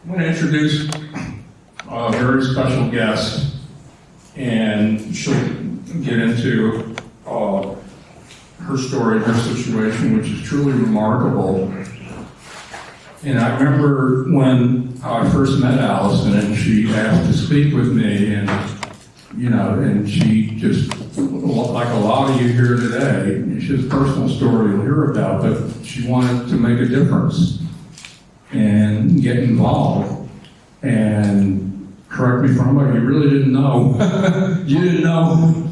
I'm going to introduce a very special guest, and she'll get into her story, her situation, which is truly remarkable. And I remember when I first met Alison, and she asked to speak with me, and and she just, like a lot of you here today, she has a personal story you'll hear about, but she wanted to make a difference and get involved. And correct me if I'm wrong, you really didn't know. You didn't know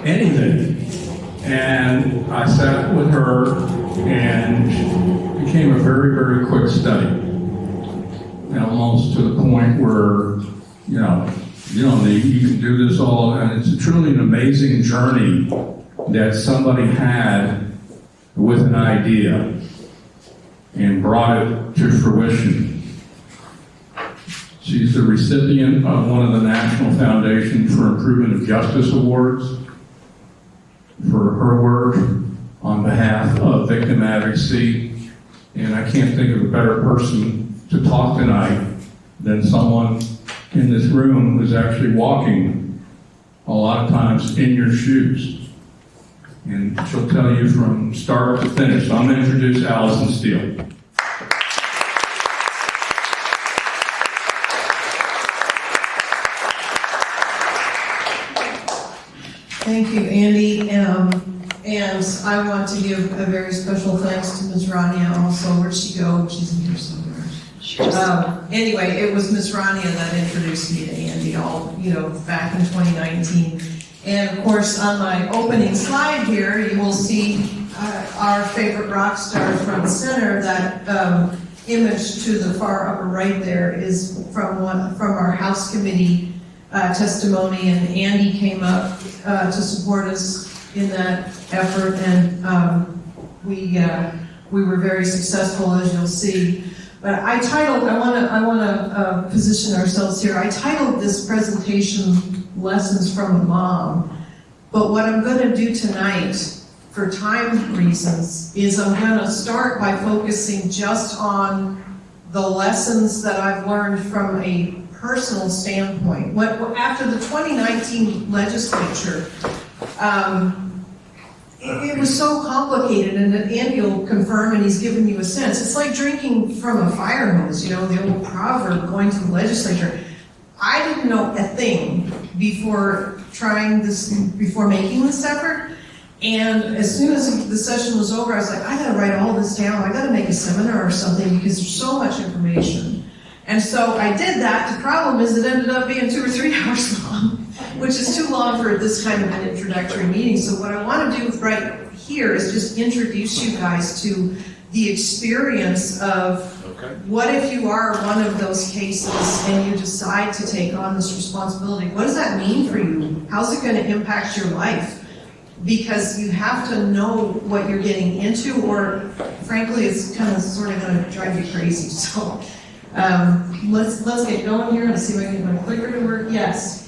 anything. And I sat with her, and it became a very, very quick study. And almost to the point where, you can do this all, and it's truly an amazing journey that somebody had with an idea and brought it to fruition. She's the recipient of one of the National Foundation for Improvement of Justice Awards for her work on behalf of victim advocacy, and I can't think of a better person to talk tonight than someone in this room who's actually walking a lot of times in your shoes. And she'll tell you from start to finish. So I'm going to introduce Alison Steele. Thank you, Andy. And I want to give a very special thanks to Ms. Rania also. Where'd she go? She's in here somewhere. Anyway, it was Ms. Rania that introduced me to Andy back in 2019. And of course, on my opening slide here, you will see our favorite rock star front and center. That image to the far upper right there is from our House Committee testimony, and Andy came up to support us in that effort, and we were very successful, as you'll see. But I want to position ourselves here. I titled this presentation "Lessons from a Mom," but what I'm going to do tonight, for time reasons, is I'm going to start by focusing just on the lessons that I've learned from a personal standpoint. After the 2019 legislature, it was so complicated, and Andy will confirm, and he's given you a sense. It's like drinking from a fire hose, the old proverb, going to the legislature. I didn't know a thing before making this effort, and as soon as the session was over, I was like, I gotta write all this down. I gotta make a seminar or something, because there's so much information. And so I did that. The problem is it ended up being 2 or 3 hours long, which is too long for this kind of an introductory meeting. So what I want to do right here is just introduce you guys to the experience of what if you are one of those cases and you decide to take on this responsibility. What does that mean for you? How's it going to impact your life? Because you have to know what you're getting into, or frankly, it's kind of sort of going to drive you crazy. So let's get going here. Let's see if I can get my clicker to work. Yes.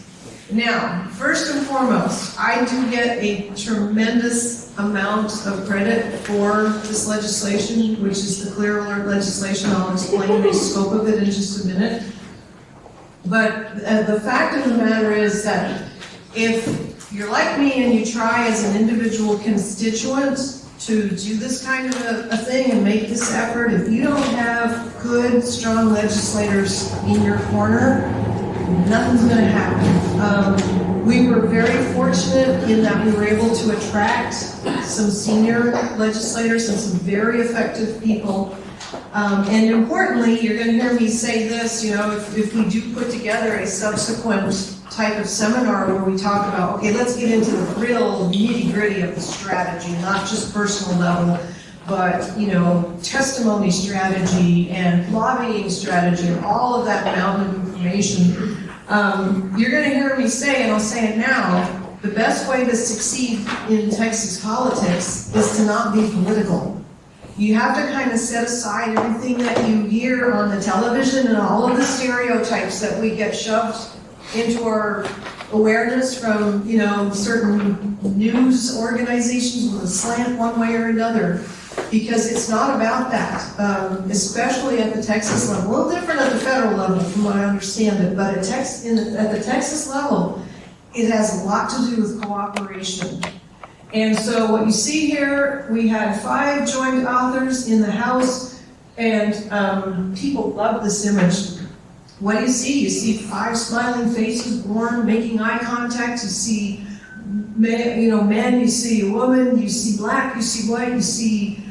Now, first and foremost, I do get a tremendous amount of credit for this legislation, which is the Clear Alert legislation. I'll explain the scope of it in just a minute. But the fact of the matter is that if you're like me and you try as an individual constituent to do this kind of a thing and make this effort, if you don't have good, strong legislators in your corner, nothing's going to happen. We were very fortunate in that we were able to attract some senior legislators and some very effective people. And importantly, you're going to hear me say this, if we do put together a subsequent type of seminar where we talk about, okay, let's get into the real nitty-gritty of the strategy, not just personal level, but testimony strategy and lobbying strategy and all of that mountain of information. You're going to hear me say, and I'll say it now, the best way to succeed in Texas politics is to not be political. You have to kind of set aside everything that you hear on the television and all of the stereotypes that we get shoved into our awareness from, certain news organizations with a slant one way or another. because it's not about that, especially at the Texas level. A little different at the federal level, from what I understand it, but at the Texas level, it has a lot to do with cooperation. And so what you see here, we had 5 joint authors in the House, and people love this image. What do you see? You see 5 smiling faces, born, making eye contact. You see men, you see a woman, you see black, you see white, you see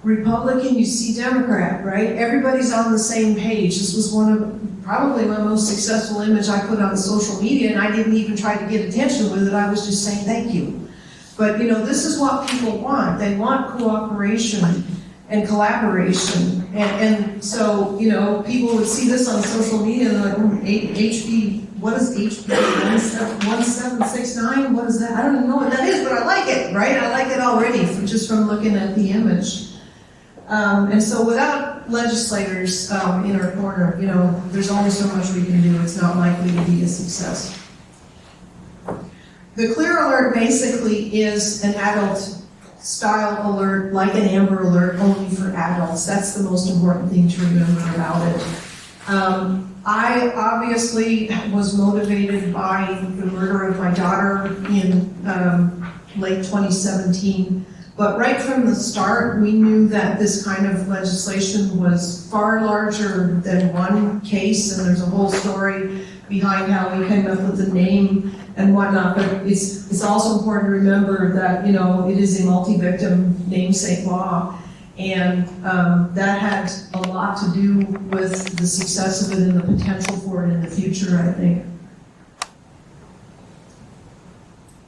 Republican, you see Democrat, right? Everybody's on the same page. This was one of probably my most successful image I put on social media, and I didn't even try to get attention with it. I was just saying thank you. But this is what people want. They want cooperation and collaboration. And so, people would see this on social media and they're like, HB, what is HB 1769? What is that? I don't even know what that is, but I like it, right? I like it already just from looking at the image. And so without legislators in our corner, there's only so much we can do. It's not likely to be a success. The clear alert basically is an adult style alert, like an Amber Alert, only for adults. That's the most important thing to remember about it. I obviously was motivated by the murder of my daughter in late 2017. But right from the start, we knew that this kind of legislation was far larger than one case, and there's a whole story behind how we came up with the name and whatnot. But it's also important to remember that it is a multi-victim namesake law, and that had a lot to do with the success of it and the potential for it in the future, I think.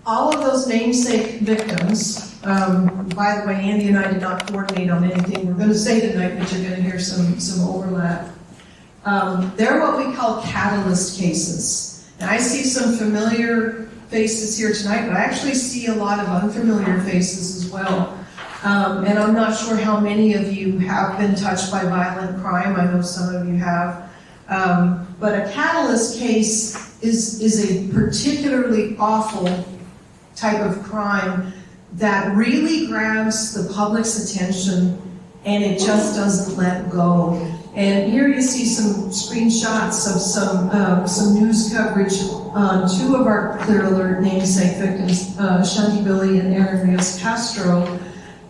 All of those namesake victims, by the way, Andy and I did not coordinate on anything we're going to say tonight, but you're going to hear some overlap. They're what we call catalyst cases. And I see some familiar faces here tonight, but I actually see a lot of unfamiliar faces as well. And I'm not sure how many of you have been touched by violent crime. I know some of you have. But a catalyst case is a particularly awful type of crime that really grabs the public's attention and it just doesn't let go. And here you see some screenshots of some news coverage on 2 of our Clear Alert namesake victims, Shanti Billy and Aaron Rios Castro.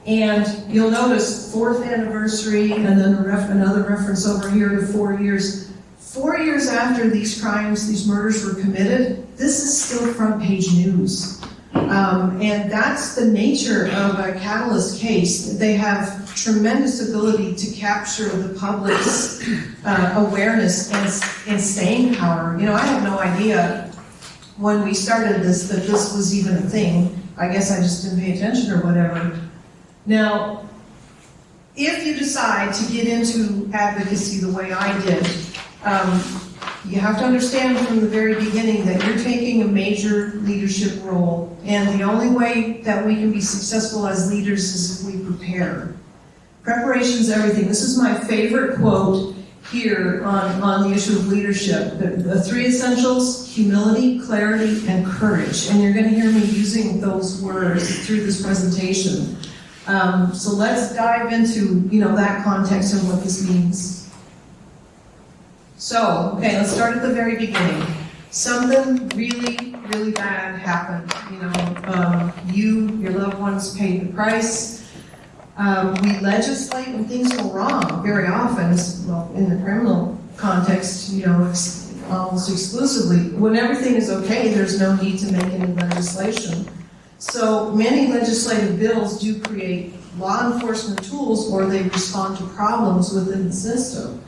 And you'll notice 4th anniversary, and then another reference over here to 4 years. 4 years after these crimes, these murders were committed, this is still front page news. And that's the nature of a catalyst case. They have tremendous ability to capture the public's awareness and staying power. I had no idea when we started this that this was even a thing. I guess I just didn't pay attention or whatever. Now, if you decide to get into advocacy the way I did, you have to understand from the very beginning that you're taking a major leadership role, and the only way that we can be successful as leaders is if we prepare. Preparation is everything. This is my favorite quote here on the issue of leadership. The 3 essentials: humility, clarity, and courage. And you're going to hear me using those words through this presentation. So let's dive into that context and what this means. So, okay, let's start at the very beginning. Something really, really bad happened. Your loved ones paid the price. We legislate when things go wrong very often, well, in the criminal context, almost exclusively. When everything is okay, there's no need to make any legislation. So many legislative bills do create law enforcement tools, or they respond to problems within the system.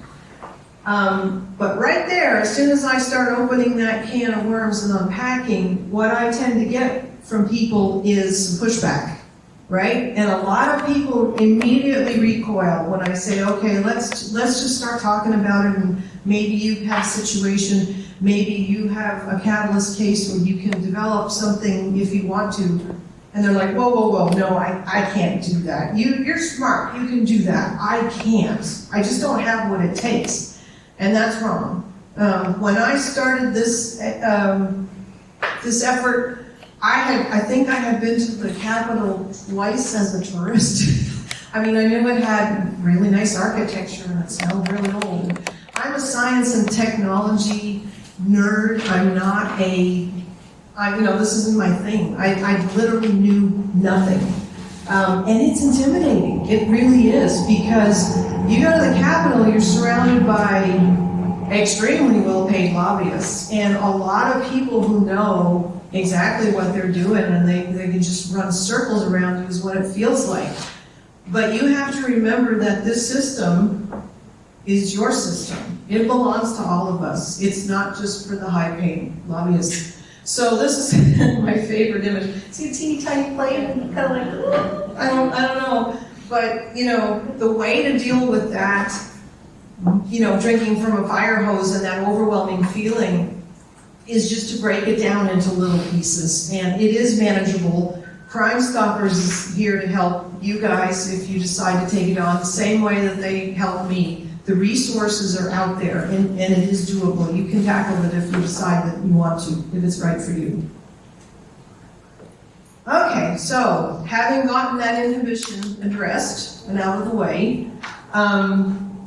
But right there, as soon as I start opening that can of worms and unpacking, what I tend to get from people is pushback, right? And a lot of people immediately recoil when I say, okay, let's just start talking about it, and maybe you have a situation, maybe you have a catalyst case where you can develop something if you want to. And they're like, whoa, no, I can't do that. You're smart, you can do that. I can't. I just don't have what it takes. And that's wrong. When I started this effort, I think I had been to the Capitol twice as a tourist. I mean, I knew it had really nice architecture and it smelled really old. I'm a science and technology nerd. I'm not this isn't my thing. I literally knew nothing. And it's intimidating. It really is, because you go to the Capitol, you're surrounded by extremely well-paid lobbyists and a lot of people who know exactly what they're doing, and they can just run circles around you is what it feels like. But you have to remember that this system is your system. It belongs to all of us. It's not just for the high-paid lobbyists. So this is my favorite image. See a teeny tiny plane, kind of like, oh, I don't know. But, the way to deal with that, drinking from a fire hose and that overwhelming feeling is just to break it down into little pieces. And it is manageable. Crime Stoppers is here to help you guys if you decide to take it on the same way that they helped me. The resources are out there, and it is doable. You can tackle it if you decide that you want to, if it's right for you. Okay, so having gotten that inhibition addressed and out of the way,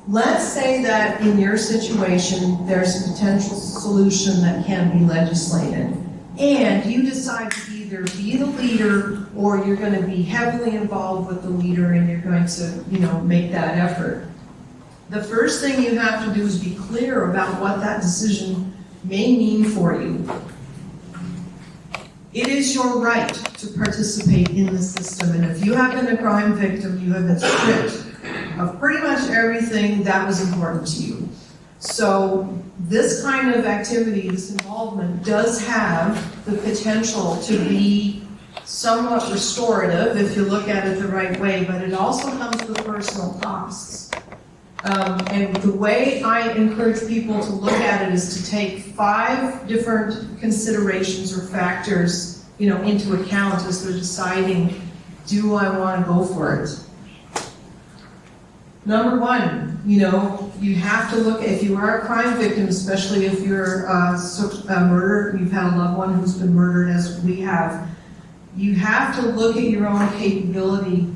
let's say that in your situation, there's a potential solution that can be legislated, and you decide to either be the leader or you're going to be heavily involved with the leader and you're going to, make that effort. The first thing you have to do is be clear about what that decision may mean for you. It is your right to participate in the system, and if you have been a crime victim, you have been stripped of pretty much everything that was important to you. So this kind of activity, this involvement, does have the potential to be somewhat restorative if you look at it the right way, but it also comes with personal costs. And the way I encourage people to look at it is to take 5 different considerations or factors, into account as they're deciding, do I want to go for it? Number 1, you have to look, if you are a crime victim, especially if you're murdered, you've had a loved one who's been murdered as we have, you have to look at your own capability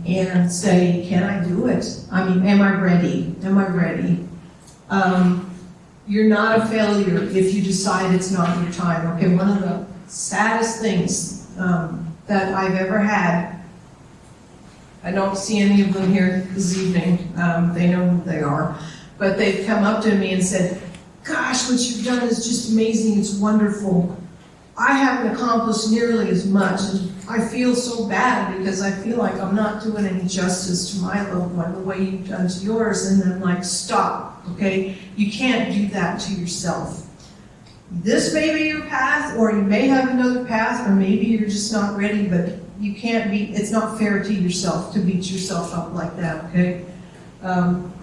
and say, can I do it? I mean, am I ready? Am I ready? You're not a failure if you decide it's not your time. Okay, one of the saddest things that I've ever had, I don't see any of them here this evening, they know who they are, but they've come up to me and said, gosh, what you've done is just amazing, it's wonderful. I haven't accomplished nearly as much, and I feel so bad because I feel like I'm not doing any justice to my loved one the way you've done to yours. And I'm like, stop, okay? You can't do that to yourself. This may be your path, or you may have another path, or maybe you're just not ready, but you can't be, it's not fair to yourself to beat yourself up like that, okay?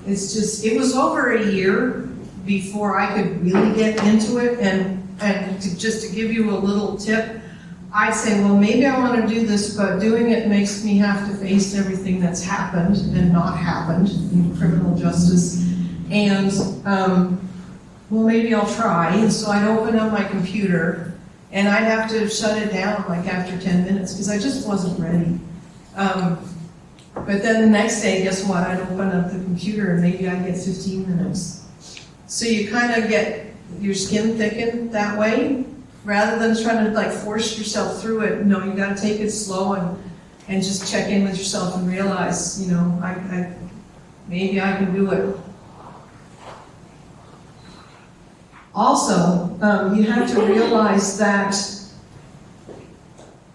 It was over a year before I could really get into it, and just to give you a little tip, I'd say, well, maybe I want to do this, but doing it makes me have to face everything that's happened and not happened in criminal justice. And, well, maybe I'll try. And so I'd open up my computer, and I'd have to shut it down like after 10 minutes because I just wasn't ready. But then the next day, guess what? I'd open up the computer, and maybe I'd get 15 minutes. So you kind of get your skin thickened that way, rather than trying to force yourself through it. No, you got to take it slow and just check in with yourself and realize, maybe I can do it. Also, you have to realize that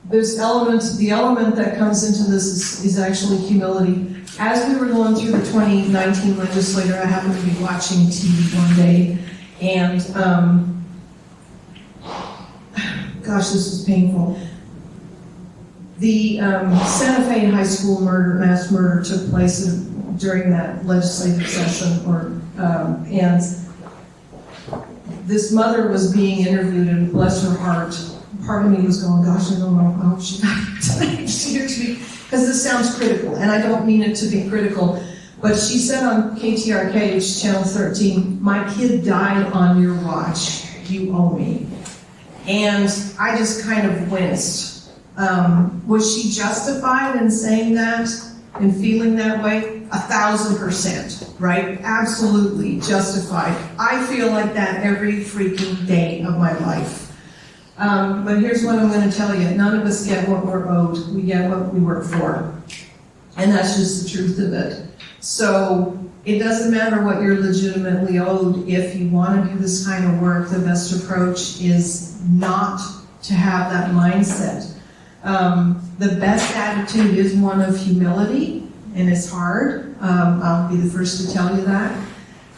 the element that comes into this is actually humility. As we were going through the 2019 legislature, I happened to be watching TV one day, and gosh, this was painful. The Santa Fe High School mass murder took place during that legislative session, and this mother was being interviewed, and bless her heart, part of me was going, gosh, I don't know how she got to because this sounds critical, and I don't mean it to be critical, but she said on KTRK, which is Channel 13, my kid died on your watch, you owe me. And I just kind of winced. Was she justified in saying that? and feeling that way, 1,000%, right? Absolutely justified. I feel like that every freaking day of my life. But here's what I'm going to tell you. None of us get what we're owed. We get what we work for. And that's just the truth of it. So it doesn't matter what you're legitimately owed. If you want to do this kind of work, the best approach is not to have that mindset. The best attitude is one of humility, and it's hard. I'll be the first to tell you that.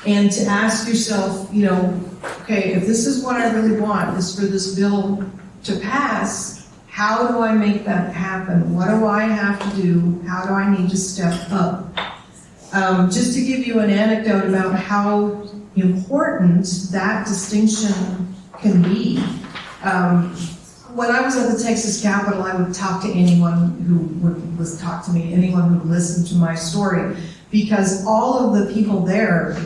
And to ask yourself, okay, if this is what I really want, is for this bill to pass, how do I make that happen? What do I have to do? How do I need to step up? Just to give you an anecdote about how important that distinction can be. When I was at the Texas Capitol, I would talk to anyone who would talk to me, anyone who listened to my story, because all of the people there,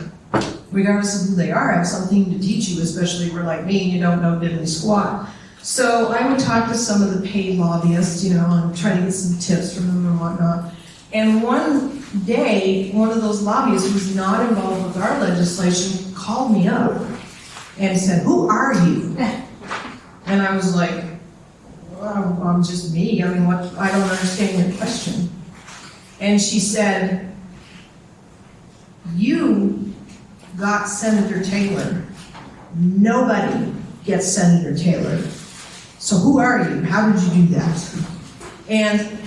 regardless of who they are, have something to teach you, especially if you're like me and you don't know diddly squat. So I would talk to some of the paid lobbyists, and try to get some tips from them and whatnot. And one day, one of those lobbyists who was not involved with our legislation called me up and said, "Who are you?" And I was like, well, I'm just me. I mean, I don't understand your question. And she said, "You got Senator Taylor. Nobody gets Senator Taylor. So who are you? How did you do that?" And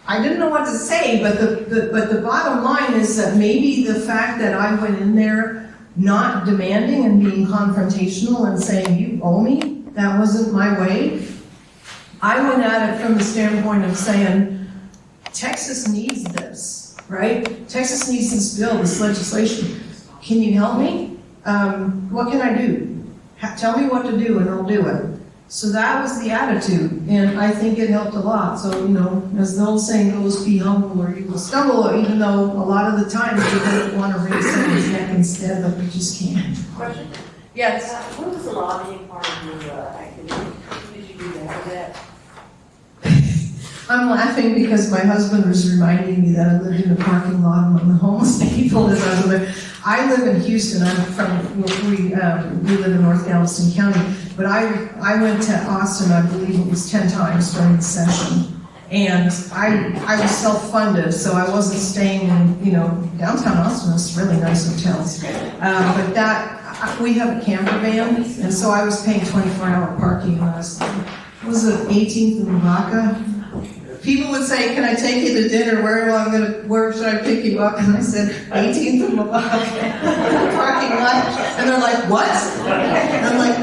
I didn't know what to say, but the bottom line is that maybe the fact that I went in there not demanding and being confrontational and saying, "You owe me," that wasn't my way. I went at it from the standpoint of saying, Texas needs this, right? Texas needs this bill, this legislation. Can you help me? What can I do? Tell me what to do and I'll do it. So that was the attitude, and I think it helped a lot. So, as the old saying goes, be humble or you will stumble, even though a lot of the time people want to raise someone's neck instead, but we just can't. Question? Yes? What was the lobbying part of your activity? How did you do that? Was that I'm laughing because my husband was reminding me that I lived in a parking lot among the homeless people as I was there. I live in Houston. I'm from, we live in North Galveston County, but I went to Austin, I believe it was 10 times during the session. And I was self-funded, so I wasn't staying in, downtown Austin has really nice hotels. But we have a camper van, and so I was paying 24-hour parking last time. Was it 18th and Lavaca? People would say, "Can I take you to dinner? Where should I pick you up?" And I said, 18th and Lavaca, parking lot. And they're like, "What?" And I'm like,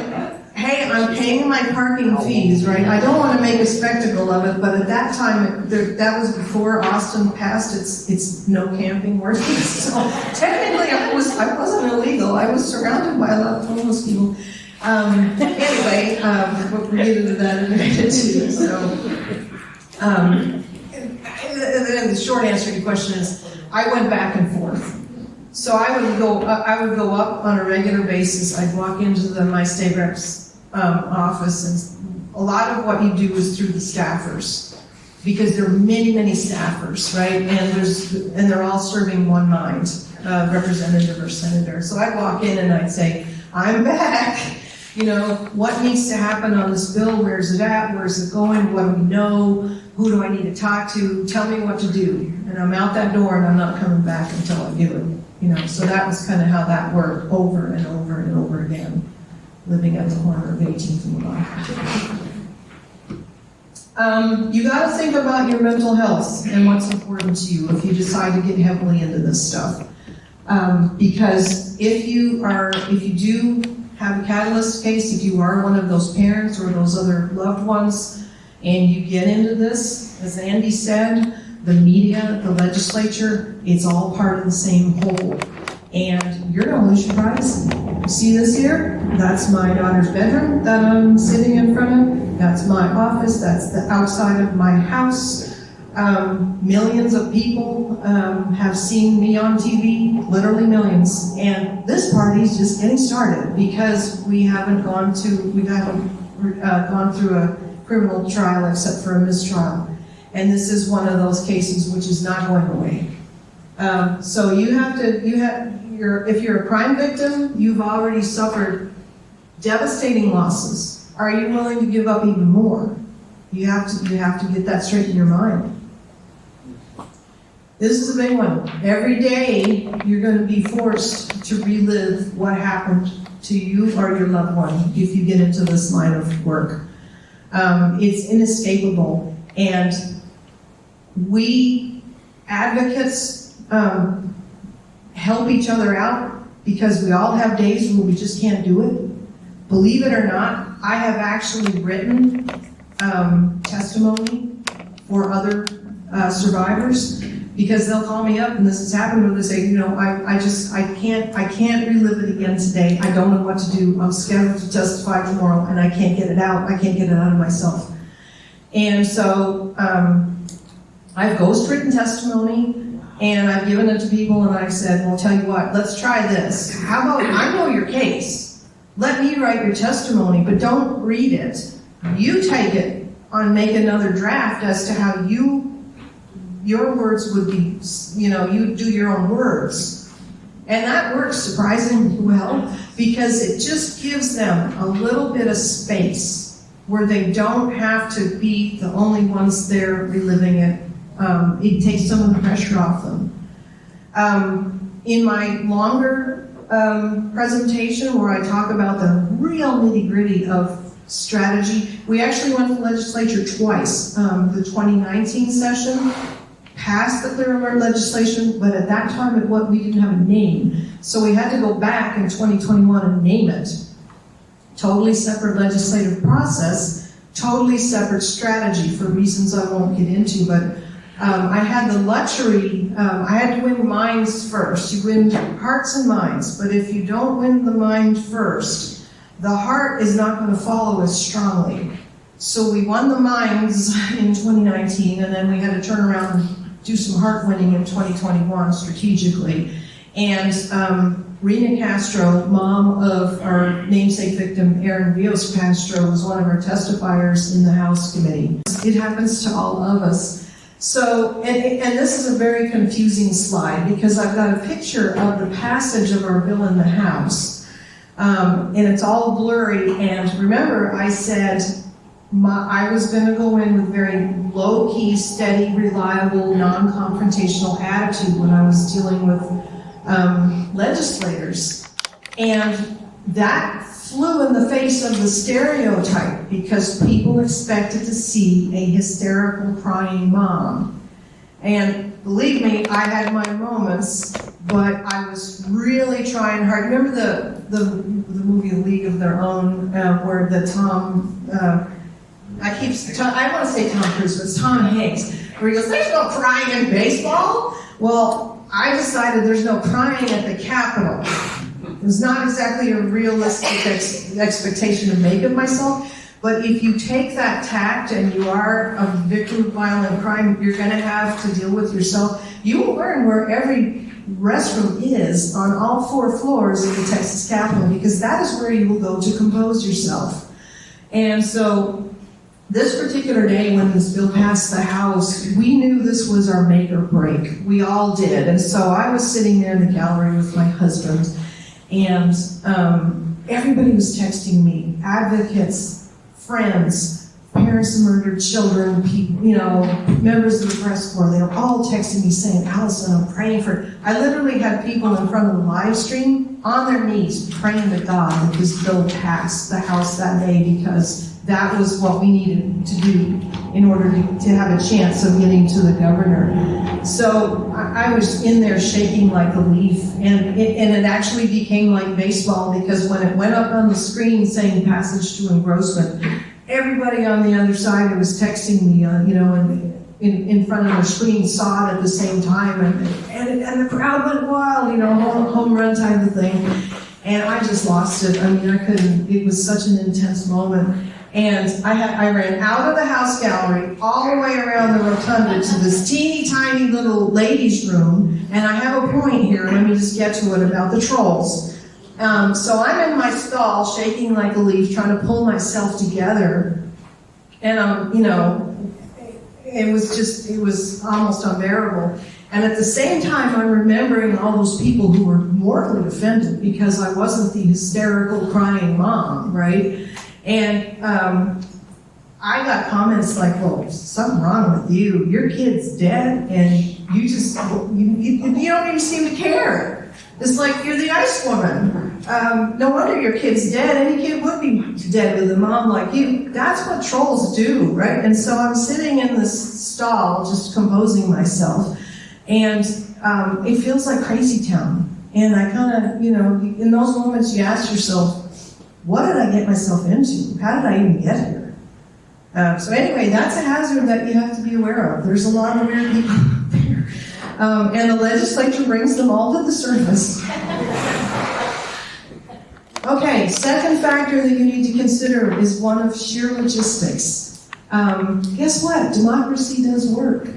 "Hey, I'm paying my parking fees, right? I don't want to make a spectacle of it, but at that time, that was before Austin passed its no camping ordinance. So technically, I wasn't illegal. I was surrounded by a lot of homeless people." Anyway, we'll get into that in a minute too. So. And the short answer to your question is, I went back and forth. So I would go up on a regular basis. I'd walk into my state rep's office, and a lot of what you do is through the staffers, because there are many, many staffers, right? And they're all serving one mind, representative or senator. So I'd walk in and I'd say, "I'm back. What needs to happen on this bill? Where's it at? Where's it going? What do we know? Who do I need to talk to? Tell me what to do." And I'm out that door and I'm not coming back until I do it. So that was kind of how that worked over and over and over again, living at the corner of 18th and Lavaca. You got to think about your mental health and what's important to you if you decide to get heavily into this stuff. Because if you do have a catalyst case, if you are one of those parents or those other loved ones, and you get into this, as Andy said, the media, the legislature, it's all part of the same whole. And you're gonna lose your privacy. You see this here? That's my daughter's bedroom that I'm sitting in front of. That's my office. That's the outside of my house. Millions of people have seen me on TV, literally millions. And this party's just getting started because we haven't gone through a criminal trial except for a mistrial. And this is one of those cases which is not going away. So if you're a crime victim, you've already suffered devastating losses. Are you willing to give up even more? You have to get that straight in your mind. This is a big one. Every day, you're going to be forced to relive what happened to you or your loved one if you get into this line of work. It's inescapable. And we advocates help each other out because we all have days where we just can't do it. Believe it or not, I have actually written testimony for other survivors because they'll call me up and this has happened where they say, you know, I can't relive it again today. I don't know what to do. I'm scheduled to testify tomorrow and I can't get it out. I can't get it out of myself. And so I've ghostwritten testimony and I've given it to people and I've said, well, tell you what, let's try this. How about, I know your case. Let me write your testimony, but don't read it. You take it and make another draft as to how your words would be, you know, you do your own words. And that works surprisingly well because it just gives them a little bit of space where they don't have to be the only ones there reliving it. It takes some of the pressure off them. In my longer presentation where I talk about the real nitty-gritty of strategy, we actually went to the legislature twice. The 2019 session passed the Clear Alert legislation, but at that time we didn't have a name. So we had to go back in 2021 and name it. Totally separate legislative process, totally separate strategy for reasons I won't get into, but I had the luxury, I had to win minds first. You win hearts and minds, but if you don't win the mind first, the heart is not going to follow as strongly. So we won the minds in 2019, and then we had to turn around and do some heart winning in 2021 strategically. And Rena Castro, mom of our namesake victim, Aaron Rios Castro, was one of our testifiers in the House committee. It happens to all of us. So, and this is a very confusing slide because I've got a picture of the passage of our bill in the House. And it's all blurry. And remember, I said I was going to go in with very low-key, steady, reliable, non-confrontational attitude when I was dealing with legislators. And that flew in the face of the stereotype because people expected to see a hysterical, crying mom. And believe me, I had my moments, but I was really trying hard. Remember the movie League of Their Own, where the I want to say Tom Cruise, but it's Tom Hanks, where he goes, there's no crying in baseball. Well, I decided there's no crying at the Capitol. It was not exactly a realistic expectation to make of myself, but if you take that tact and you are a victim of violent crime, you're going to have to deal with yourself. You will learn where every restroom is on all 4 floors of the Texas Capitol, because that is where you will go to compose yourself. And so this particular day when this bill passed the House, we knew this was our make or break. We all did. And so I was sitting there in the gallery with my husband, and everybody was texting me, advocates, friends, parents of murdered children, people, you know, members of the press corps. They were all texting me saying, Alison, I'm praying for. I literally had people in front of the live stream on their knees praying to God that this bill passed the House that day, because that was what we needed to do in order to have a chance of getting to the governor. So I was in there shaking like a leaf, and it actually became like baseball, because when it went up on the screen saying passage to engrossment, everybody on the other side who was texting me, you know, in front of the screen saw it at the same time, and the crowd went wild, you know, home run type of thing. And I just lost it. I mean, I couldn't, it was such an intense moment. And I ran out of the House gallery, all the way around the rotunda to this teeny tiny little ladies' room. And I have a point here, let me just get to it, about the trolls. So I'm in my stall, shaking like a leaf, trying to pull myself together. And you know, it was almost unbearable. And at the same time, I'm remembering all those people who were mortally offended because I wasn't the hysterical crying mom, right? And I got comments like, well, something wrong with you. Your kid's dead and you don't even seem to care. It's like you're the ice woman. No wonder your kid's dead. Any kid would be dead with a mom like you. That's what trolls do, right? And so I'm sitting in this stall just composing myself. And it feels like crazy town. And I kind of, in those moments you ask yourself, what did I get myself into? How did I even get here? So anyway, that's a hazard that you have to be aware of. There's a lot of weird people out there. And the legislature brings them all to the surface. Okay, second factor that you need to consider is one of sheer logistics. Guess what? Democracy does work,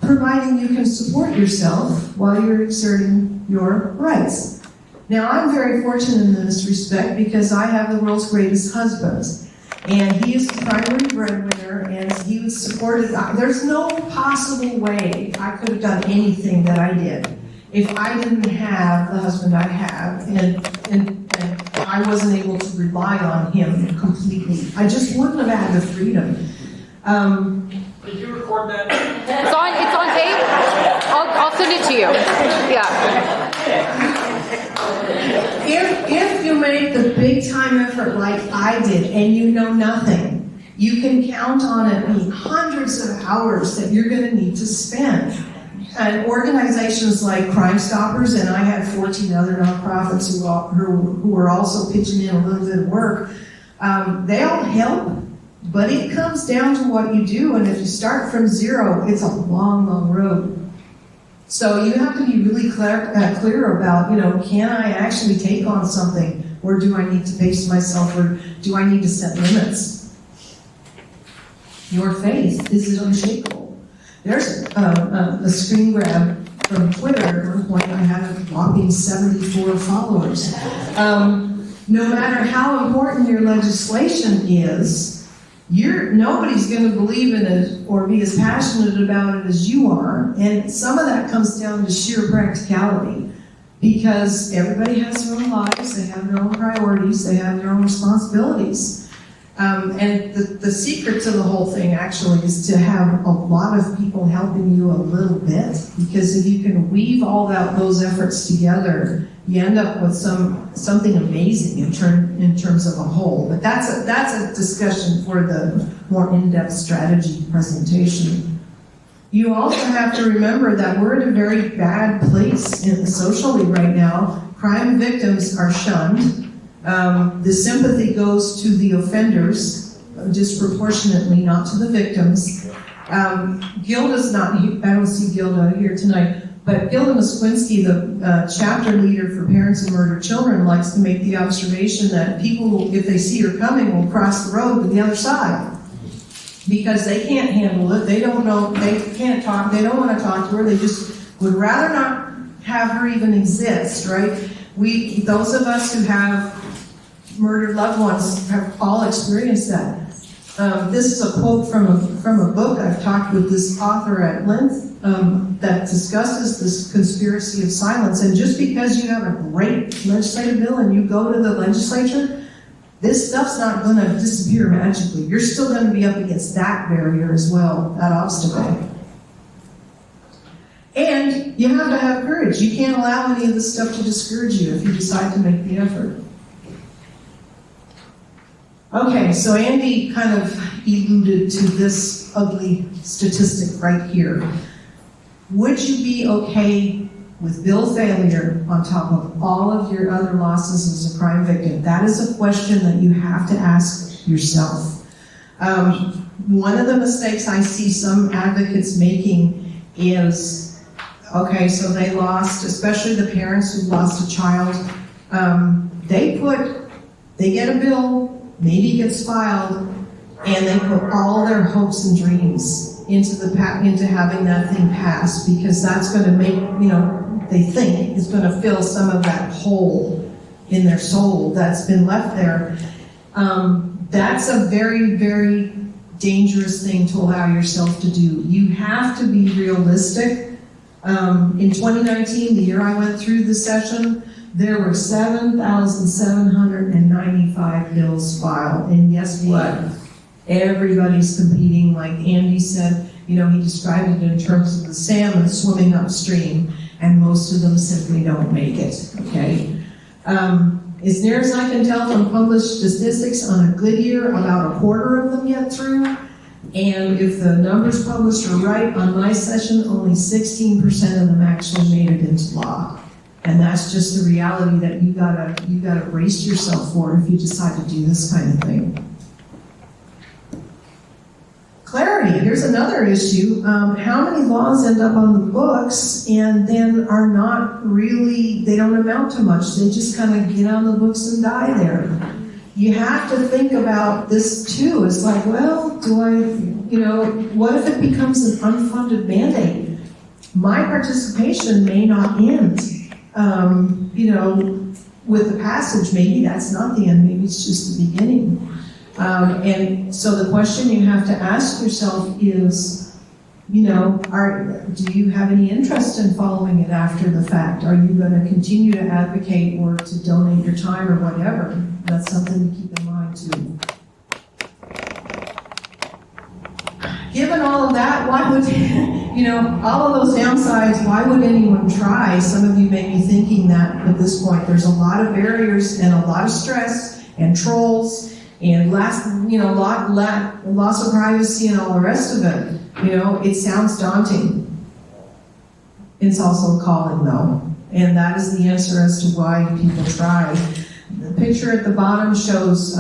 providing you can support yourself while you're exerting your rights. Now, I'm very fortunate in this respect because I have the world's greatest husband. And he is the primary breadwinner, and he was supported. There's no possible way I could have done anything that I did if I didn't have the husband I have, and I wasn't able to rely on him completely. I just wouldn't have had the freedom. Did you record that? It's on tape. I'll send it to you. Yeah. If you make the big time effort like I did and you know nothing, you can count on it being hundreds of hours that you're going to need to spend. And organizations like Crime Stoppers, and I had 14 other nonprofits who were also pitching in a little bit of work, they all help, but it comes down to what you do. And if you start from zero, it's a long, long road. So you have to be really clear about, can I actually take on something, or do I need to pace myself, or do I need to set limits? Your faith is unshakable. There's a screen grab from Twitter. At one point, I had a whopping 74 followers. No matter how important your legislation is, nobody's going to believe in it or be as passionate about it as you are. And some of that comes down to sheer practicality, because everybody has their own lives, they have their own priorities, they have their own responsibilities. And the secret to the whole thing actually is to have a lot of people helping you a little bit, because if you can weave all those efforts together, you end up with something amazing in terms of a whole. But that's a discussion for the more in-depth strategy presentation. You also have to remember that we're at a very bad place socially right now. Crime victims are shunned. The sympathy goes to the offenders disproportionately, not to the victims. Gilda's not, I don't see Gilda here tonight, but Gilda Moskwinsky, the chapter leader for Parents and Murdered Children, likes to make the observation that people, if they see her coming, will cross the road to the other side. Because they can't handle it, they don't know, they can't talk, they don't want to talk to her, they just would rather not have her even exist, right? Those of us who have murdered loved ones have all experienced that. This is a quote from a book. I've talked with this author at length that discusses this conspiracy of silence. And just because you have a great legislative bill and you go to the legislature, this stuff's not going to disappear magically. You're still going to be up against that barrier as well, that obstacle. And you have to have courage. You can't allow any of this stuff to discourage you if you decide to make the effort. Okay, so Andy kind of alluded to this ugly statistic right here. Would you be okay with bill failure on top of all of your other losses as a crime victim? That is a question that you have to ask yourself. One of the mistakes I see some advocates making is, okay, so they lost, especially the parents who lost a child, they get a bill, maybe gets filed, and they put all their hopes and dreams into having that thing pass, because that's going to make, they think is going to fill some of that hole in their soul that's been left there. That's a very, very dangerous thing to allow yourself to do. You have to be realistic. In 2019, the year I went through the session, there were 7,795 bills filed. And guess what? Everybody's competing, like Andy said, he described it in terms of the salmon swimming upstream, and most of them simply don't make it, okay? As near as I can tell from published statistics, on a good year, about a quarter of them get through. And if the numbers published are right, on my session, only 16% of them actually made it into law. And that's just the reality that you gotta brace yourself for if you decide to do this kind of thing. Clarity, here's another issue. How many laws end up on the books and then are not really, they don't amount to much. They just kind of get on the books and die there. You have to think about this too. It's like, well, what if it becomes an unfunded mandate? My participation may not end, with the passage. Maybe that's not the end, maybe it's just the beginning. And so the question you have to ask yourself is, do you have any interest in following it after the fact? Are you going to continue to advocate or to donate your time or whatever? That's something to keep in mind too. Given all of that, why would, all of those downsides, why would anyone try? Some of you may be thinking that at this point. There's a lot of barriers and a lot of stress and trolls and loss of privacy and all the rest of it. It sounds daunting. It's also a calling though. And that is the answer as to why people try. The picture at the bottom shows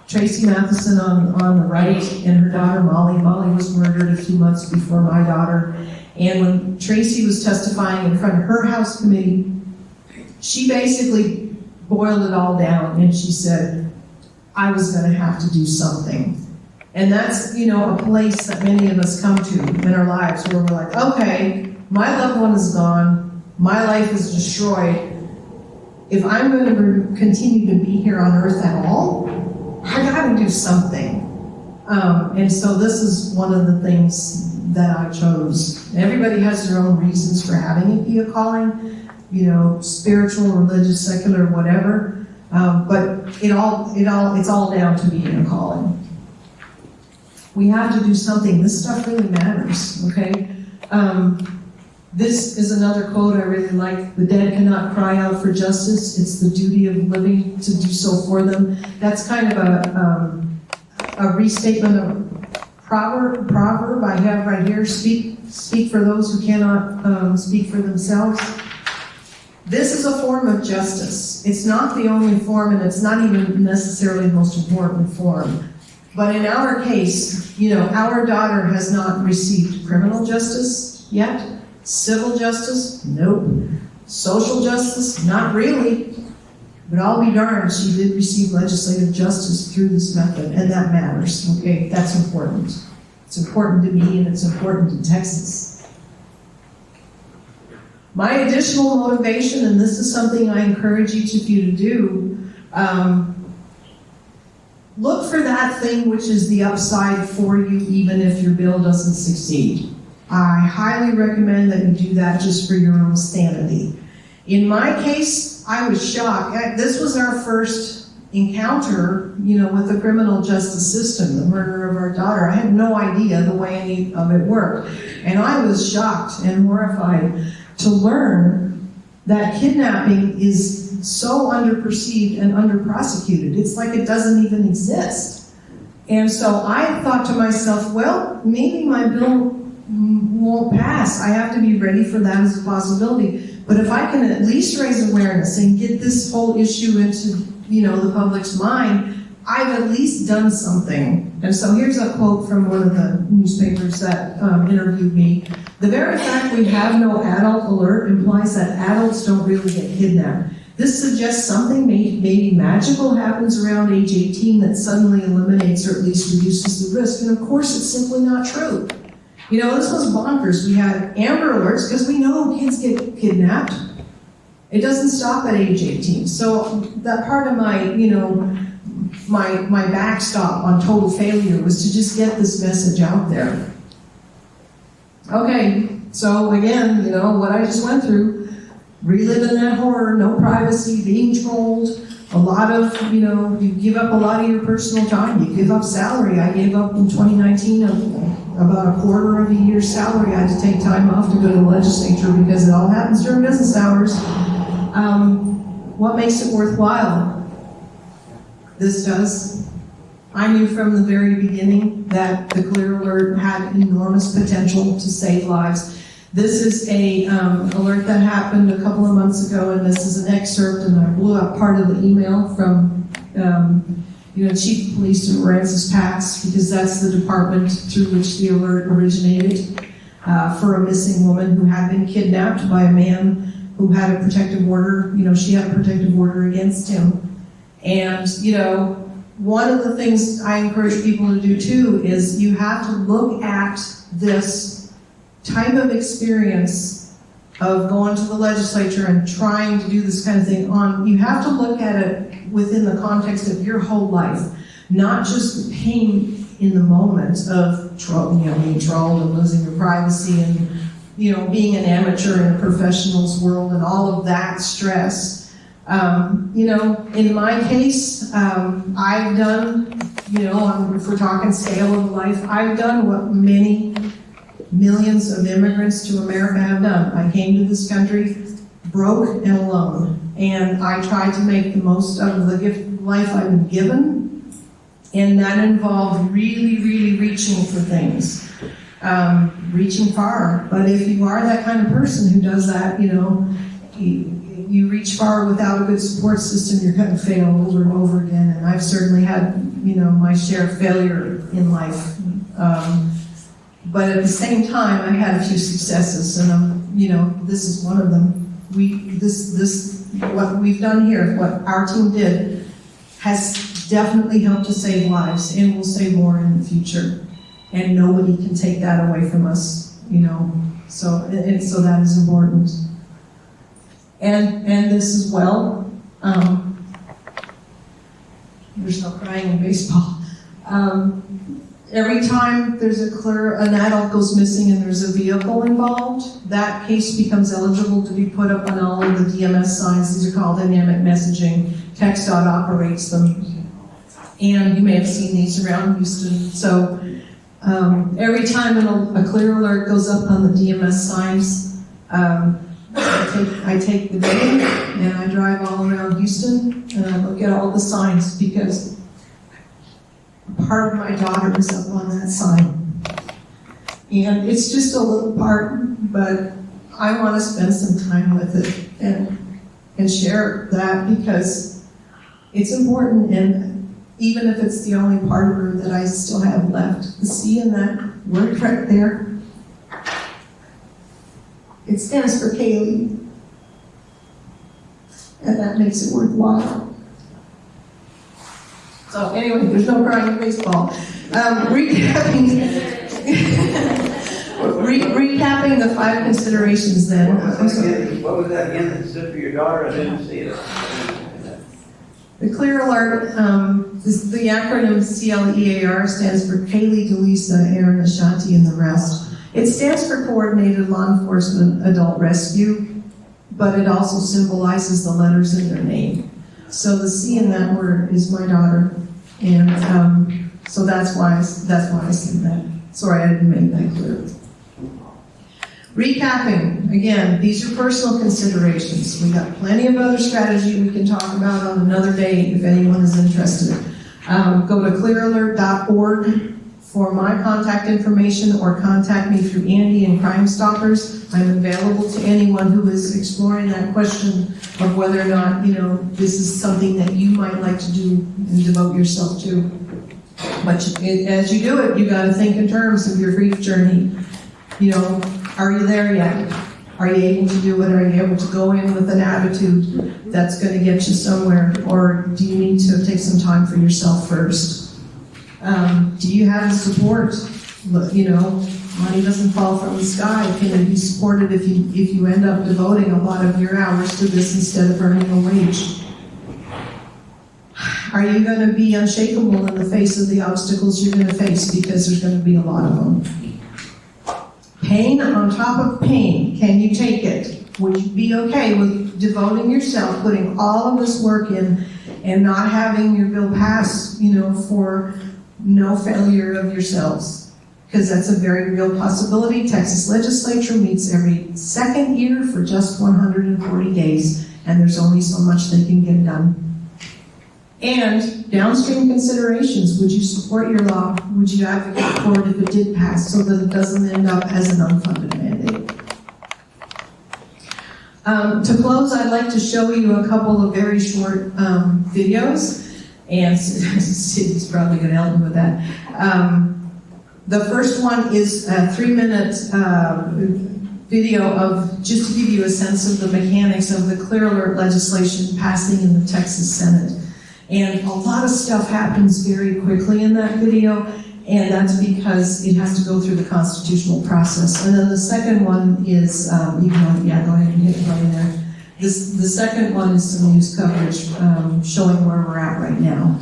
Tracy Matheson on the right and her daughter Molly. Molly was murdered a few months before my daughter. And when Tracy was testifying in front of her House committee, she basically boiled it all down and she said, I was going to have to do something. And that's, a place that many of us come to in our lives where we're like, okay, my loved one is gone, my life is destroyed. If I'm going to continue to be here on earth at all, I got to do something. And so this is one of the things that I chose. Everybody has their own reasons for having it be a calling, spiritual, religious, secular, whatever. But it's all down to being a calling. We have to do something. This stuff really matters, okay? This is another quote I really like. The dead cannot cry out for justice. It's the duty of living to do so for them. That's kind of a restatement of proverb I have right here. Speak for those who cannot speak for themselves. This is a form of justice. It's not the only form, and it's not even necessarily the most important form. But in our case, our daughter has not received criminal justice yet. Civil justice? Nope. Social justice? Not really. But I'll be darned, she did receive legislative justice through this method, and that matters, okay? That's important. It's important to me, and it's important to Texas. My additional motivation, and this is something I encourage each of you to do, look for that thing which is the upside for you, even if your bill doesn't succeed. I highly recommend that you do that just for your own sanity. In my case, I was shocked. This was our first encounter, with the criminal justice system, the murder of our daughter. I had no idea the way any of it worked. And I was shocked and horrified to learn that kidnapping is so underperceived and underprosecuted. It's like it doesn't even exist. And so I thought to myself, well, maybe my bill won't pass. I have to be ready for that as a possibility. But if I can at least raise awareness and get this whole issue into, the public's mind, I've at least done something. And so here's a quote from one of the newspapers that interviewed me. The very fact we have no adult alert implies that adults don't really get kidnapped. This suggests something maybe magical happens around age 18 that suddenly eliminates or at least reduces the risk. And of course, it's simply not true. This was bonkers. We had Amber Alerts because we know kids get kidnapped. It doesn't stop at age 18. So that part of my, my backstop on total failure was to just get this message out there. Okay, so again, what I just went through, reliving that horror, no privacy, being trolled, a lot of, you give up a lot of your personal time, you give up salary. I gave up in 2019 about a quarter of a year's salary. I had to take time off to go to the legislature because it all happens during business hours. What makes it worthwhile? This does. I knew from the very beginning that the Clear Alert had enormous potential to save lives. This is a alert that happened a couple of months ago, and this is an excerpt, and I blew up part of the email from Chief of Police Francis Pax, because that's the department through which the alert originated, for a missing woman who had been kidnapped by a man who had a protective order. She had a protective order against him. And, one of the things I encourage people to do too is you have to look at this type of experience of going to the legislature and trying to do this kind of thing you have to look at it within the context of your whole life, not just the pain in the moment of being trolled and losing your privacy and being an amateur in a professional's world and all of that stress. In my case, I've done, if we're talking scale of life, I've done what many millions of immigrants to America have done. I came to this country broke and alone, and I tried to make the most of the gift of life I've been given, and that involved really, really reaching for things, reaching far. But if you are that kind of person who does that, you reach far without a good support system, you're going to fail over and over again. And I've certainly had, my share of failure in life. But at the same time, I had a few successes, and this is one of them. What we've done here, what our team did, has definitely helped to save lives, and will save more in the future. And nobody can take that away from us, So that is important. And this as well. There's no crying in baseball. Every time an adult goes missing and there's a vehicle involved, that case becomes eligible to be put up on all of the DMS signs. These are called dynamic messaging. TxDOT operates them. And you may have seen these around Houston. So every time a Clear Alert goes up on the DMS signs, I take the day and I drive all around Houston and I look at all the signs, because part of my daughter is up on that sign. And it's just a little part, but I want to spend some time with it and share that, because it's important. And even if it's the only part of her that I still have left, the C in that word right there, it stands for Kaylee, and that makes it worthwhile. So anyway, there's no crying in baseball. Recapping the 5 considerations then. What was that again that stood for your daughter? I didn't see it. The Clear Alert, the acronym CLEAR stands for Kaylee, Delisa, Aaron, Ashanti, and the rest. It stands for Coordinated Law Enforcement Adult Rescue, but it also symbolizes the letters in their name. So the C in that word is my daughter, and so that's why I said that. Sorry, I didn't make that clear. Recapping, again, these are personal considerations. We got plenty of other strategy we can talk about on another day if anyone is interested. Go to clearalert.org for my contact information, or contact me through Andy and Crime Stoppers. I'm available to anyone who is exploring that question of whether or not, this is something that you might like to do and devote yourself to. But as you do it, you got to think in terms of your grief journey. Are you there yet? Are you able to do it? Are you able to go in with an attitude that's going to get you somewhere? Or do you need to take some time for yourself first? Do you have the support? Money doesn't fall from the sky. Can you be supported if you end up devoting a lot of your hours to this instead of earning a wage? Are you going to be unshakable in the face of the obstacles you're going to face? Because there's going to be a lot of them. Pain on top of pain. Can you take it? Would you be okay with devoting yourself, putting all of this work in, and not having your bill pass, for no failure of yourselves? Because that's a very real possibility. Texas legislature meets every second year for just 140 days, and there's only so much they can get done. And downstream considerations, would you support your law? Would you advocate for it if it did pass so that it doesn't end up as an unfunded mandate? To close, I'd like to show you a couple of very short videos, and Cindy's probably going to help me with that. The first one is a 3-minute video of, just to give you a sense of the mechanics of the Clear Alert legislation passing in the Texas Senate. And a lot of stuff happens very quickly in that video, and that's because it has to go through the constitutional process. And then the second one is, go ahead and hit play there. The second one is some news coverage showing where we're at right now.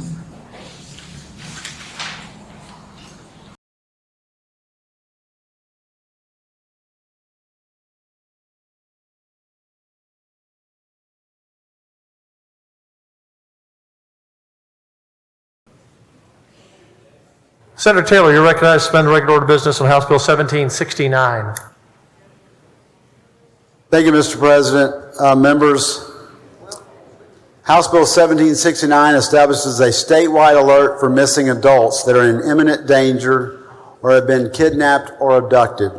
Senator Taylor, you're recognized to suspend regular order of business on House Bill 1769. Thank you, Mr. President. Members, House Bill 1769 establishes a statewide alert for missing adults that are in imminent danger or have been kidnapped or abducted.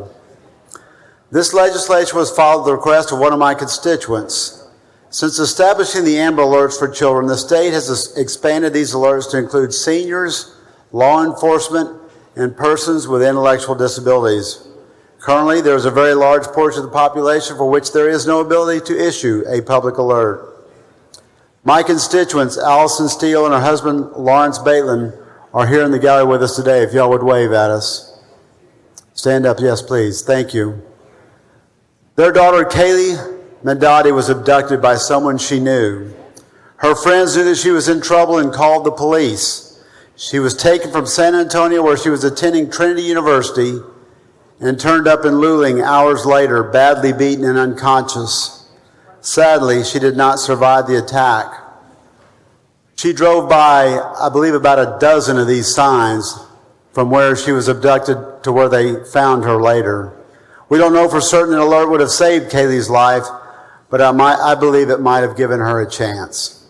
This legislation was followed at the request of one of my constituents. Since establishing the Amber Alerts for children, the state has expanded these alerts to include seniors, law enforcement, and persons with intellectual disabilities. Currently, there is a very large portion of the population for which there is no ability to issue a public alert. My constituents, Alison, Steele, and her husband, Lawrence Bateman, are here in the gallery with us today. If y'all would wave at us. Stand up, yes, please. Thank you. Their daughter, Kaylee Medadi, was abducted by someone she knew. Her friends knew that she was in trouble and called the police. She was taken from San Antonio, where she was attending Trinity University, and turned up in Luling hours later, badly beaten and unconscious. Sadly, she did not survive the attack. She drove by, I believe, about a dozen of these signs from where she was abducted to where they found her later. We don't know for certain an alert would have saved Kaylee's life, but I believe it might have given her a chance.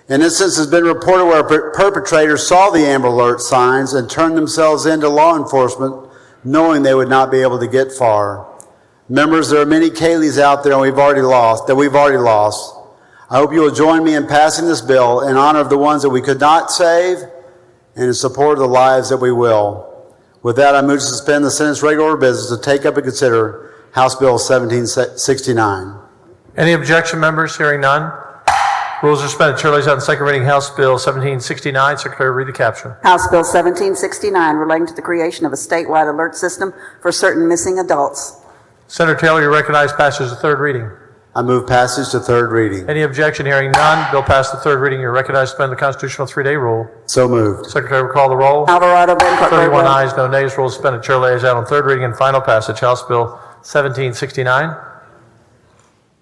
An instance has been reported where perpetrators saw the Amber Alert signs and turned themselves into law enforcement, knowing they would not be able to get far. Members, there are many Kayleys out there we've already lost. I hope you will join me in passing this bill in honor of the ones that we could not save and in support of the lives that we will. With that, I move to suspend the Senate's regular order of business to take up and consider House Bill 1769. Any objection, members? Hearing none. Rules are suspended. Chair lays out in second reading House Bill 1769. Secretary, read the caption. House Bill 1769 relating to the creation of a statewide alert system for certain missing adults. Senator Taylor, you recognize passage to third reading. I move passage to third reading. Any objection? Hearing none. Bill passed the third reading. You're recognized to suspend the constitutional 3-day rule. So moved. Secretary will call the roll. Alvarado, Bencourt, 31 ayes, no nays. Rules suspended. Chair lays out on third reading and final passage. House Bill 1769.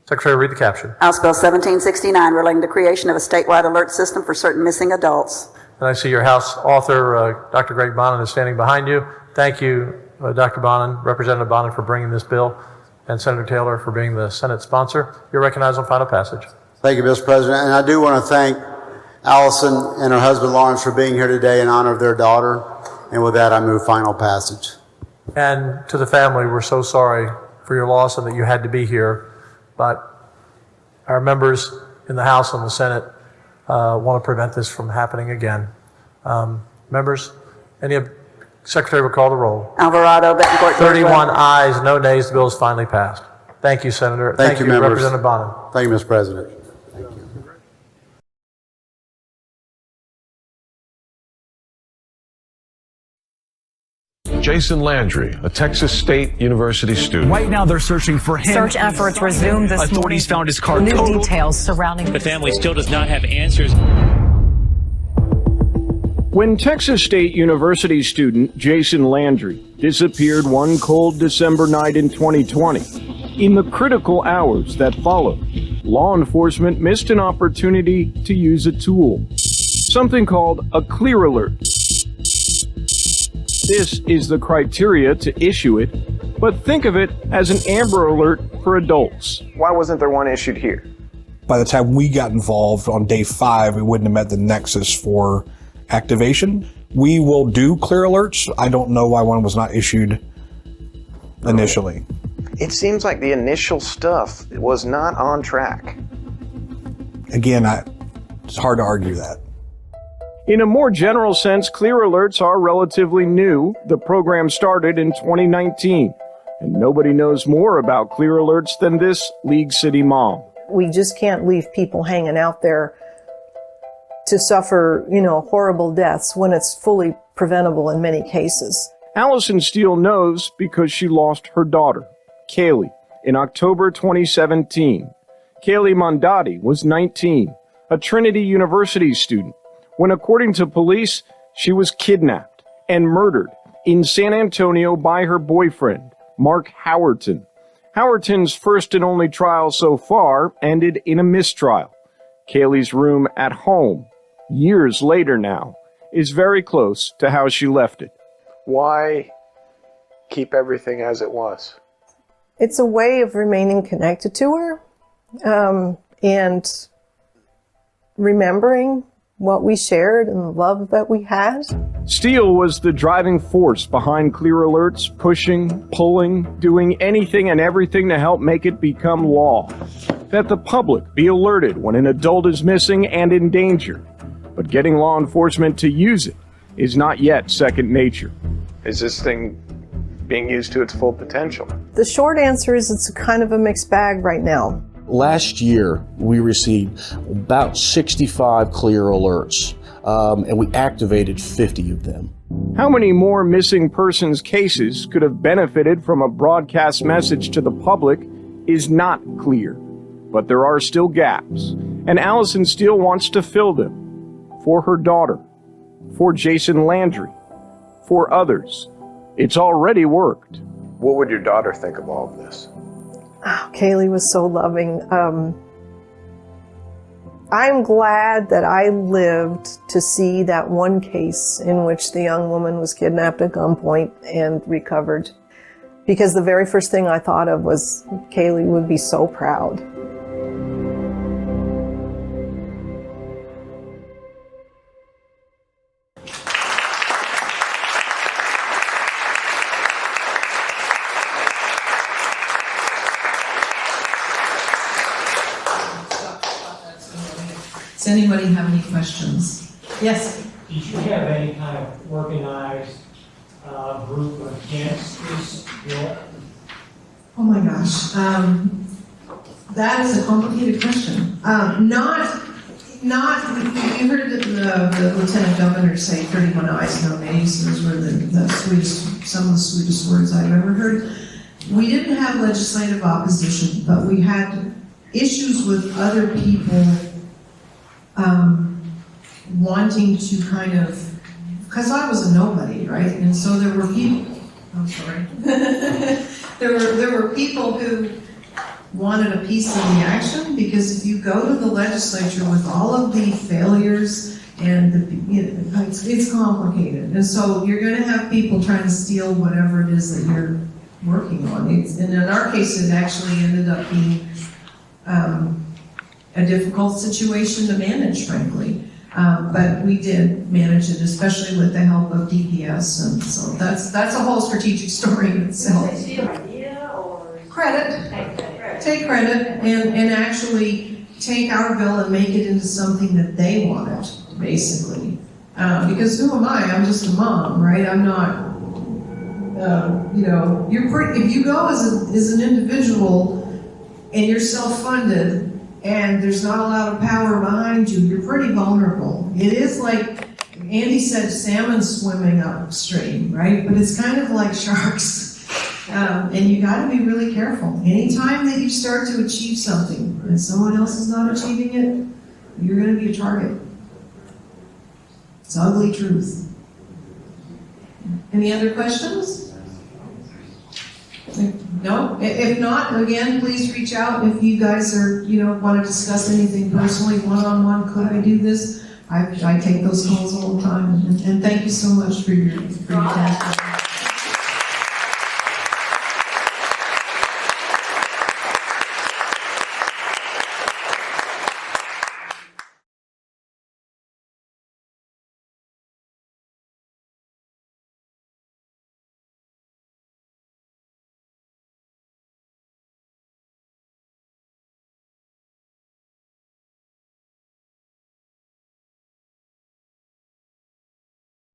Secretary, read the caption. House Bill 1769 relating to the creation of a statewide alert system for certain missing adults. And I see your House author, Dr. Greg Bonin, is standing behind you. Thank you, Dr. Bonin, Representative Bonin, for bringing this bill, and Senator Taylor for being the Senate sponsor. You're recognized on final passage. Thank you, Mr. President. And I do want to thank Alison and her husband Lawrence for being here today in honor of their daughter. And with that, I move final passage. And to the family, we're so sorry for your loss and that you had to be here. But our members in the House and the Senate want to prevent this from happening again. Members, Secretary will call the roll. Alvarado, Bettencourt, 31 ayes, no nays. The bill is finally passed. Thank you, Senator. Thank you, members. Representative Bonin. Thank you, Mr. President. Jason Landry, a Texas State University student. Right now, they're searching for him. Search efforts resumed this morning. Authorities found his car New totaled. details surrounding the family still does not have answers. When Texas State University student Jason Landry disappeared one cold December night in 2020, in the critical hours that followed, law enforcement missed an opportunity to use a tool, something called a clear alert. This is the criteria to issue it, but think of it as an Amber Alert for adults. Why wasn't there one issued here? By the time we got involved on day 5, we wouldn't have met the nexus for activation. We will do clear alerts. I don't know why one was not issued initially. It seems like the initial stuff was not on track. Again, it's hard to argue that. In a more general sense, clear alerts are relatively new. The program started in 2019, and nobody knows more about clear alerts than this League City mom. We just can't leave people hanging out there to suffer, horrible deaths when it's fully preventable in many cases. Alison Steele knows because she lost her daughter, Kaylee, in October 2017. Kaylee Mondati was 19, a Trinity University student, when according to police, she was kidnapped and murdered in San Antonio by her boyfriend, Mark Howerton. Howerton's first and only trial so far ended in a mistrial. Kaylee's room at home, years later now, is very close to how she left it. Why keep everything as it was? It's a way of remaining connected to her and remembering what we shared and the love that we had. Steele was the driving force behind clear alerts, pushing, pulling, doing anything and everything to help make it become law. That the public be alerted when an adult is missing and in danger. But getting law enforcement to use it is not yet second nature. Is this thing being used to its full potential? The short answer is it's kind of a mixed bag right now. Last year, we received about 65 clear alerts, and we activated 50 of them. How many more missing persons cases could have benefited from a broadcast message to the public is not clear. But there are still gaps, and Alison Steele wants to fill them. For her daughter, for Jason Landry, for others. It's already worked. What would your daughter think of all of this? Oh, Kaylee was so loving. I'm glad that I lived to see that one case in which the young woman was kidnapped at gunpoint and recovered. Because the very first thing I thought of was Kaylee would be so proud. Does anybody have any questions? Yes? Did you have any kind of organized group against this bill? Oh my gosh, that is a complicated question. You heard the Lieutenant Governor say 31 eyes, no nays. Those were some of the sweetest words I've ever heard. We didn't have legislative opposition, but we had issues with other people wanting to kind of, because I was a nobody, right? And so there were people, I'm sorry, there were people who wanted a piece of the action, because if you go to the legislature with all of the failures and it's complicated. And so you're going to have people trying to steal whatever it is that you're working on. And in our case, it actually ended up being a difficult situation to manage, frankly. But we did manage it, especially with the help of DPS, and so that's a whole strategic story in itself. Is it your idea or? Credit. Take credit and actually take our bill and make it into something that they wanted, basically. Because who am I? I'm just a mom, right? I'm not, if you go as an individual and you're self-funded, and there's not a lot of power behind you, you're pretty vulnerable. It is like Andy said, salmon swimming upstream, right? But it's kind of like sharks. And you got to be really careful. Anytime that you start to achieve something and someone else is not achieving it, you're going to be a target. It's ugly truth. Any other questions? No? If not, again, please reach out if you guys are, want to discuss anything personally, one-on-one. Could I do this? I take those calls all the time. And thank you so much for your time.